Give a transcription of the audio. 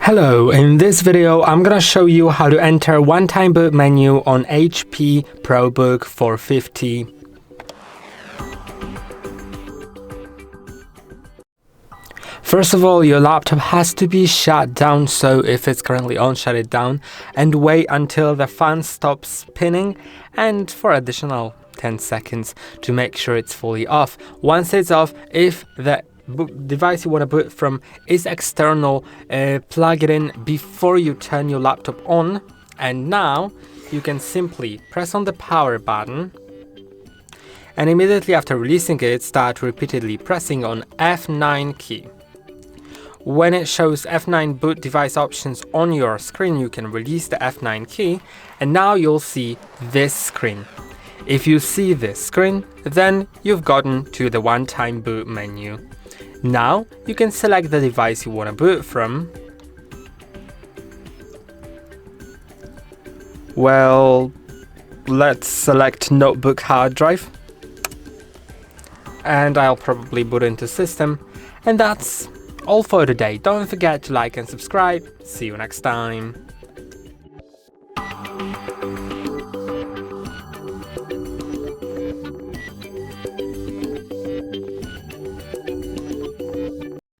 Hello, in this video I'm gonna show you how to enter one-time boot menu on HP ProBook 450. First of all, your laptop has to be shut down, so if it's currently on, shut it down and wait until the fan stops spinning and for additional 10 seconds to make sure it's fully off. Once it's off, if the device you want to boot from is external, plug it in before you turn your laptop on, and now you can simply press on the power button and immediately after releasing it, start repeatedly pressing on F9 key. When it shows F9 boot device options on your screen, you can release the F9 key and now you'll see this screen. If you see this screen, then you've gotten to the one-time boot menu. Now you can select the device you want to boot from. Well, let's select notebook hard drive. And I'll probably boot into system. And that's all for today. Don't forget to like and subscribe. See you next time.